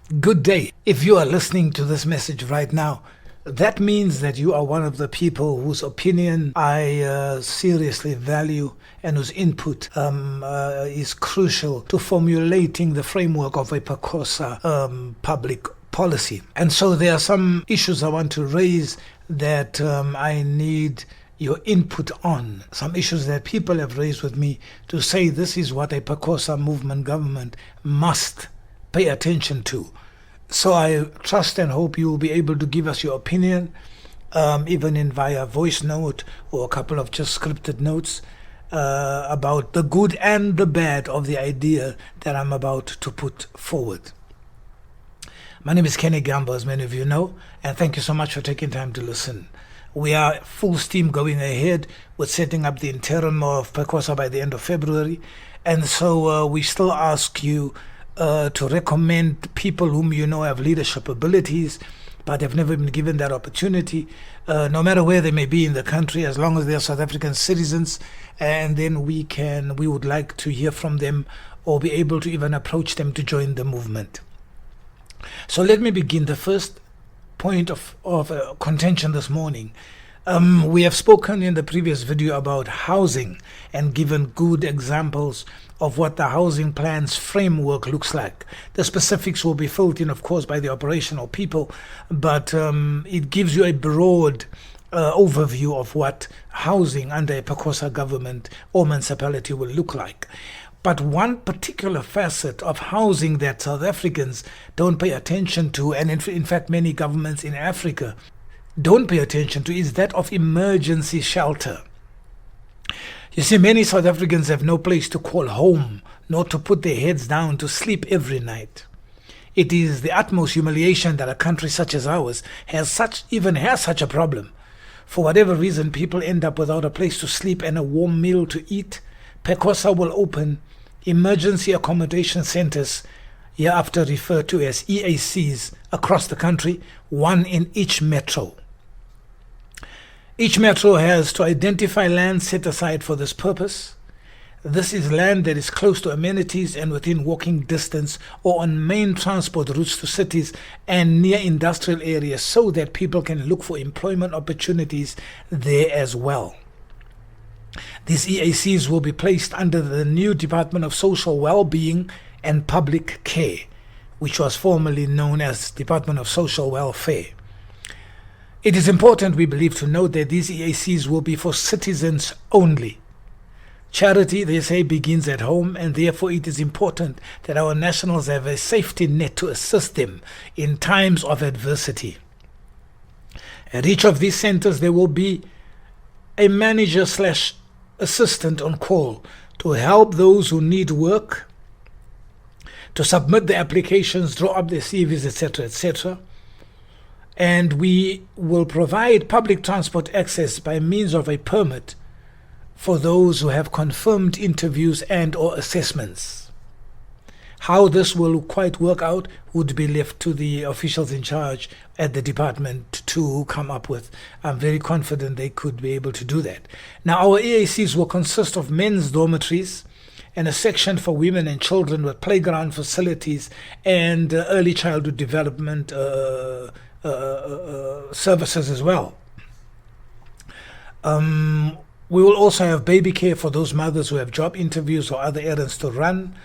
Good day. If you are listening to this message right now, that means that you are one of the people whose opinion I seriously value and whose input is crucial to formulating the framework of a PACOSA public policy. And so there are some issues I want to raise that I need your input on, some issues that people have raised with me to say this is what a PACOSA movement government must pay attention to. So I trust and hope you will be able to give us your opinion, even in via voice note or a couple of just scripted notes about the good and the bad of the idea that I'm about to put forward. My name is Kenny Gambo, as many of you know, and thank you so much for taking time to listen. We are full steam going ahead with setting up the interim of PACOSA by the end of February, and so we still ask you to recommend people whom you know have leadership abilities but have never been given that opportunity, no matter where they may be in the country, as long as they are South African citizens, and then we would like to hear from them or be able to even approach them to join the movement. So let me begin. The first point of contention this morning. We have spoken in the previous video about housing and given good examples of what the housing plan's framework looks like. The specifics will be filled in, of course, by the operational people, but it gives you a broad overview of what housing under a PACOSA government or municipality will look like. But one particular facet of housing that South Africans don't pay attention to, and in fact many governments in Africa don't pay attention to, is that of emergency shelter. You see, many South Africans have no place to call home, nor to put their heads down to sleep every night. It is the utmost humiliation that a country such as ours has such a problem. For whatever reason, people end up without a place to sleep and a warm meal to eat. PACOSA will open emergency accommodation centers, hereafter referred to as EACs, across the country, one in each metro. Each metro has to identify land set aside for this purpose. This is land that is close to amenities and within walking distance or on main transport routes to cities and near industrial areas, so that people can look for employment opportunities there as well. These EACs will be placed under the new Department of Social Wellbeing and Public Care, which was formerly known as Department of Social Welfare. It is important, we believe, to note that these EACs will be for citizens only. Charity, they say, begins at home, and therefore it is important that our nationals have a safety net to assist them in times of adversity. At each of these centers, there will be a manager/assistant on call to help those who need work, to submit the applications, draw up their CVs, etc., etc. And we will provide public transport access by means of a permit for those who have confirmed interviews and or assessments. How this will quite work out would be left to the officials in charge at the department to come up with. I'm very confident they could be able to do that. Now, our EACs will consist of men's dormitories and a section for women and children with playground facilities and early childhood development services as well. We will also have baby care for those mothers who have job interviews or other errands to run.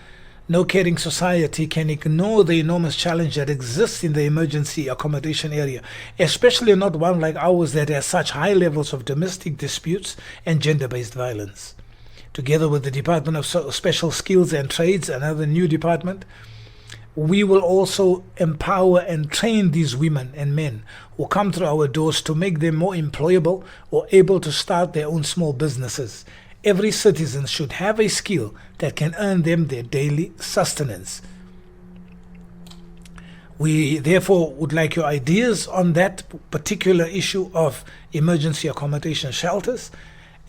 No caring society can ignore the enormous challenge that exists in the emergency accommodation area, especially not one like ours that has such high levels of domestic disputes and gender-based violence. Together with the Department of Special Skills and Trades, another new department, we will also empower and train these women and men who come through our doors to make them more employable or able to start their own small businesses. Every citizen should have a skill that can earn them their daily sustenance. We therefore would like your ideas on that particular issue of emergency accommodation shelters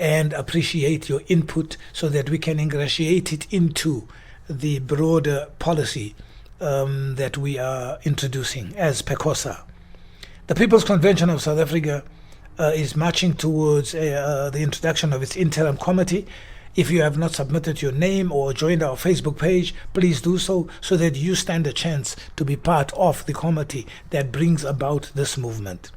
and appreciate your input so that we can ingratiate it into the broader policy that we are introducing as PACOSA. The People's Convention of South Africa is marching towards the introduction of its interim committee If you have not submitted your name or joined our Facebook page, please do so that you stand a chance to be part of the committee that brings about this movement.